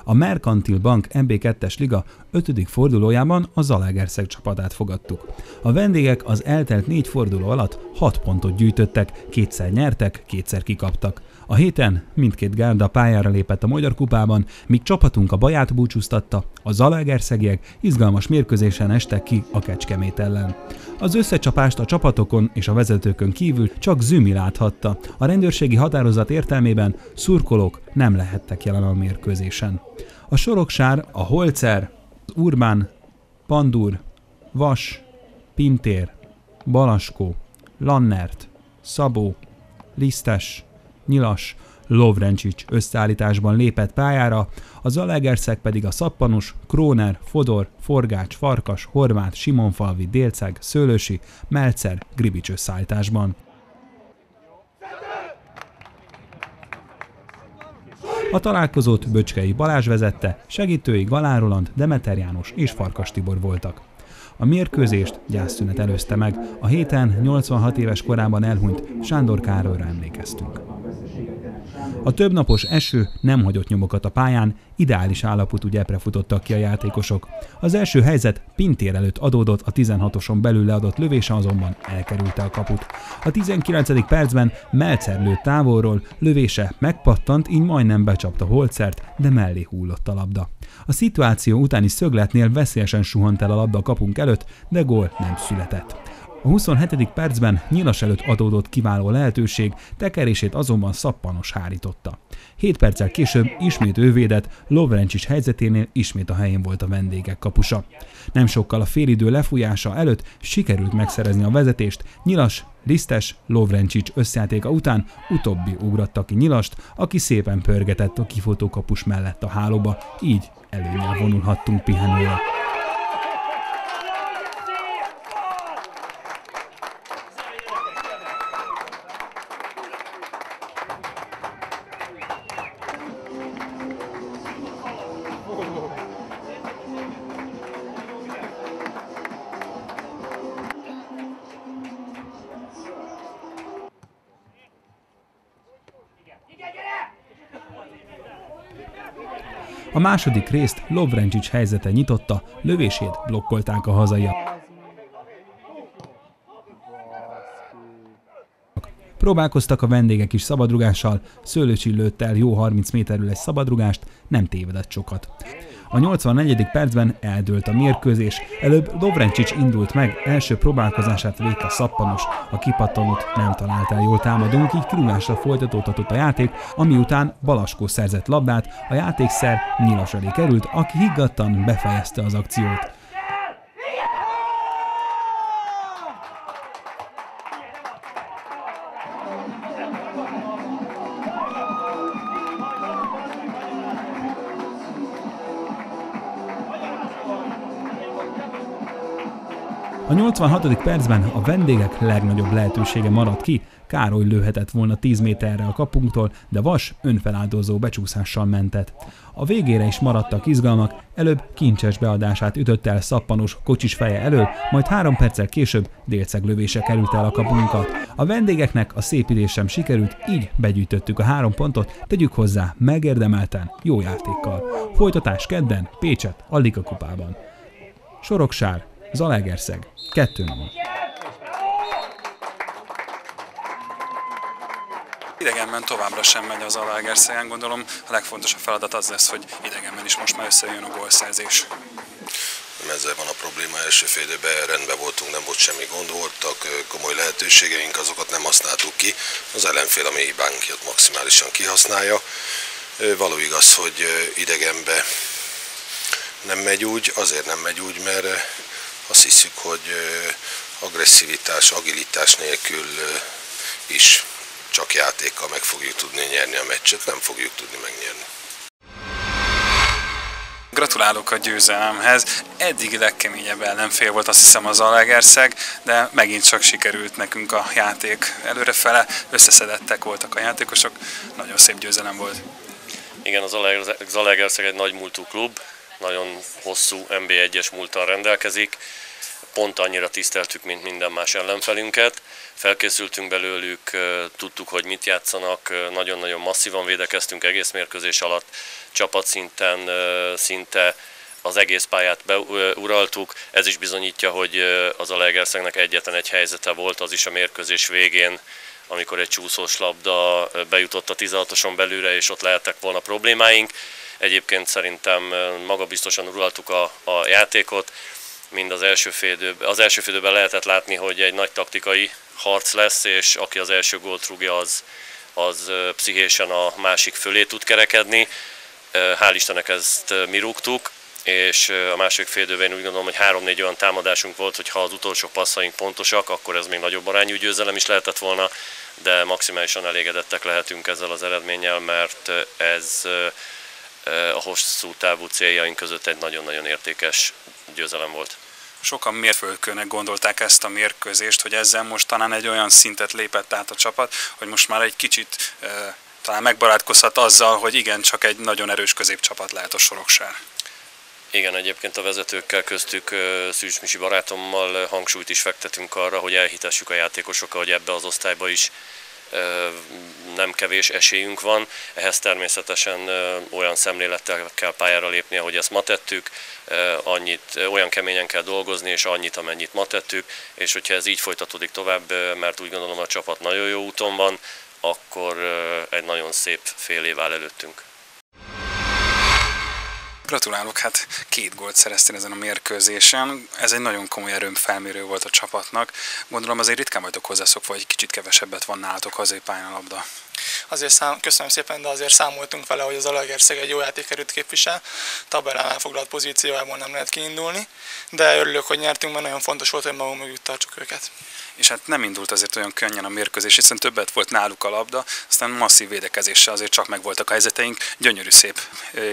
A Merkantil Bank MB2-es liga 5. fordulójában a Zalaegerszeg csapatát fogadtuk. A vendégek az eltelt 4 forduló alatt 6 pontot gyűjtöttek, 2-szer nyertek, 2-szer kikaptak. A héten mindkét gárda pályára lépett a Magyar Kupában, míg csapatunk a baját búcsúztatta, a zalaegerszegiek izgalmas mérkőzésen estek ki a Kecskemét ellen. Az összecsapást a csapatokon és a vezetőkön kívül csak Zümi láthatta. A rendőrségi határozat értelmében szurkolók nem lehettek jelen a mérkőzésen. A Soroksár, a Holzer, az Urbán, Pandur, Vas, Pintér, Balaskó, Lannert, Szabó, Lisztes, Nyilas, Lovrencsics összeállításban lépett pályára, a Zalaegerszeg pedig a Szappanus, Króner, Fodor, Forgács, Farkas, Horváth, Simonfalvi, Délceg, Szőlősi, Melcer, Gribics összeállításban. A találkozót Böcskei Balázs vezette, segítői Galán Roland, Demeter János és Farkas Tibor voltak. A mérkőzést gyászszünet előzte meg, a héten 86 éves korában elhunyt Sándor Károlyra emlékeztünk. A többnapos eső nem hagyott nyomokat a pályán, ideális állapotú gyepre futottak ki a játékosok. Az első helyzet Pintér előtt adódott, a 16-oson belül leadott lövése azonban elkerülte a kaput. A 19. percben Melcer lőtt távolról, lövése megpattant, így majdnem becsapta Holzert, de mellé hullott a labda. A szituáció utáni szögletnél veszélyesen suhant el a labda a kapunk előtt, de gól nem született. A 27. percben Nyilas előtt adódott kiváló lehetőség, tekerését azonban Szappanos hárította. 7 perccel később ismét ő védett, Lovrencsics helyzeténél ismét a helyén volt a vendégek kapusa. Nem sokkal a félidő lefújása előtt sikerült megszerezni a vezetést, Nyilas, Lisztes, Lovrencsics összejátéka után utóbbi ugratta ki Nyilast, aki szépen pörgetett a kifutó kapus mellett a hálóba, így előnyel vonulhattunk pihenőre. A második részt Lovrencsics helyzete nyitotta, lövését blokkolták a hazaiak. Próbálkoztak a vendégek is szabadrugással, Szőlősi lőtt el jó 30 méterről egy szabadrugást, nem tévedett sokat. A 84. percben eldőlt a mérkőzés, előbb Lovrencsics indult meg, első próbálkozását végte Szappanos, a kipattanót nem talált el jól támadónk, így kirúgásra folytatódhatott a játék, ami után Balaskó szerzett labdát, a játékszer Nyilas elé került, aki higgadtan befejezte az akciót. A 86. percben a vendégek legnagyobb lehetősége maradt ki, Károly lőhetett volna 10 méterre a kapunktól, de Vas önfeláldozó becsúszással mentett. A végére is maradtak izgalmak, előbb Kincses beadását ütött el Szappanos kocsis feje elől, majd 3 perccel később Délceg lövése került el a kapunkat. A vendégeknek a szépítés sem sikerült, így begyűjtöttük a 3 pontot, tegyük hozzá megérdemelten, jó játékkal. Folytatás kedden, Pécset, a Liga kupában. Soroksár, Zalaegerszeg 2-0. Idegenben továbbra sem megy az Zalaegerszegen, gondolom a legfontosabb feladat az lesz, hogy idegenben is most már összejön a gólszerzés. Ezzel van a probléma, első fél időben rendben voltunk, nem volt semmi gond, voltak komoly lehetőségeink, azokat nem használtuk ki, az ellenfél a mi hibánkat maximálisan kihasználja. Való igaz, hogy idegenbe nem megy úgy, azért nem megy úgy, mert azt hiszük, hogy agresszivitás, agilitás nélkül is csak játékkal meg fogjuk tudni nyerni a meccset, nem fogjuk tudni megnyerni. Gratulálok a győzelemhez. Eddig legkeményebb ellenfél volt, azt hiszem, a Zalaegerszeg, de megint csak sikerült nekünk a játék előrefele, összeszedettek voltak a játékosok, nagyon szép győzelem volt. Igen, az Zalaegerszeg egy nagy múltú klub, nagyon hosszú NB1-es múlttal rendelkezik. pont annyira tiszteltük, mint minden más ellenfelünket. Felkészültünk belőlük, tudtuk, hogy mit játszanak, nagyon-nagyon masszívan védekeztünk egész mérkőzés alatt, csapatszinten szinte az egész pályát beuraltuk. Ez is bizonyítja, hogy az Zalaegerszegnek egyetlen egy helyzete volt, az is a mérkőzés végén, amikor egy csúszós labda bejutott a 16-oson belülre, és ott lehettek volna problémáink. Egyébként szerintem magabiztosan uraltuk a játékot, mind az első félidőben lehetett látni, hogy egy nagy taktikai harc lesz, és aki az első gólt rúgja, az pszichésen a másik fölé tud kerekedni. Hál' Istennek ezt mi rúgtuk, és a második félidőben én úgy gondolom, hogy 3-4 olyan támadásunk volt, hogy ha az utolsó passzaink pontosak, akkor ez még nagyobb arányú győzelem is lehetett volna, de maximálisan elégedettek lehetünk ezzel az eredménnyel, mert ez a hosszú távú céljaink között egy nagyon-nagyon értékes győzelem volt. Sokan mérföldkőnek gondolták ezt a mérkőzést, hogy ezzel most talán egy olyan szintet lépett át a csapat, hogy most már egy kicsit talán megbarátkozhat azzal, hogy igen, csak egy nagyon erős középcsapat lehet a Soroksár. Igen, egyébként a vezetőkkel, köztük Szűcs Misi barátommal hangsúlyt is fektetünk arra, hogy elhitessük a játékosokkal, hogy ebbe az osztályba is nem kevés esélyünk van. Ehhez természetesen olyan szemlélettel kell pályára lépni, ahogy ezt ma tettük, olyan keményen kell dolgozni, és annyit, amennyit ma tettük, és hogyha ez így folytatódik tovább, mert úgy gondolom a csapat nagyon jó úton van, akkor egy nagyon szép fél év áll előttünk. Gratulálok, hát 2 gólt szereztél ezen a mérkőzésen. Ez egy nagyon komoly erőmfelmérő volt a csapatnak. Gondolom azért ritkán vagytok hozzászokva, hogy kicsit kevesebbet van nálatok hazai-pályán a labda. Azért köszönöm szépen, de azért számoltunk vele, hogy az Zalaegerszeg egy jó játékerőt képvisel. Tabellán elfoglalt pozíciójából nem lehet kiindulni, de örülök, hogy nyertünk, mert nagyon fontos volt, hogy magunk mögött tartsuk őket. És hát nem indult azért olyan könnyen a mérkőzés, hiszen többet volt náluk a labda, aztán masszív védekezéssel azért csak megvoltak a helyzeteink, gyönyörű szép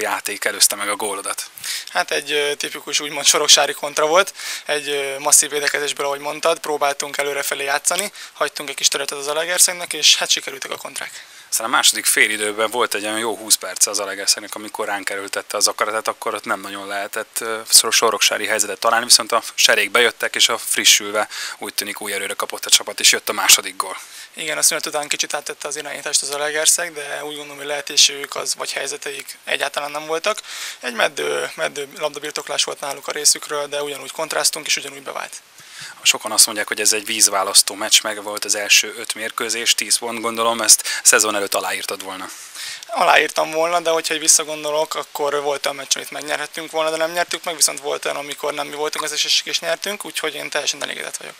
játék előzte meg a gólodat. Hát egy tipikus úgymond soroksári kontra volt, egy masszív védekezésből, ahogy mondtad, próbáltunk előrefelé játszani, hagytunk egy kis területet az Zalaegerszegnek, és hát sikerültek a kontrák. Aztán a második félidőben volt egy olyan jó 20 perc az Zalaegerszegnek, amikor ránk erőltette az akaratát, akkor ott nem nagyon lehetett soroksári helyzetet találni, viszont a serék bejöttek, és a frissülve úgy tűnik új erőre kapott a csapat, és jött a második gól. Igen, a szünet után kicsit áttette az irányítást az Zalaegerszeg, de úgy gondolom, hogy lehetőségük vagy helyzeteik egyáltalán nem voltak. Egy meddő labdabirtoklás volt náluk a részükről, de ugyanúgy kontráztunk, és ugyanúgy bevált. Sokan azt mondják, hogy ez egy vízválasztó meccs, meg volt az első 5 mérkőzés, 10 pont, gondolom, ezt szezon előtt aláírtad volna. Aláírtam volna, de hogyha visszagondolok, akkor volt olyan meccs, amit megnyerhettünk volna, de nem nyertük meg, viszont volt olyan, amikor nem mi voltunk az esélyesek és nyertünk, úgyhogy én teljesen elégedett vagyok.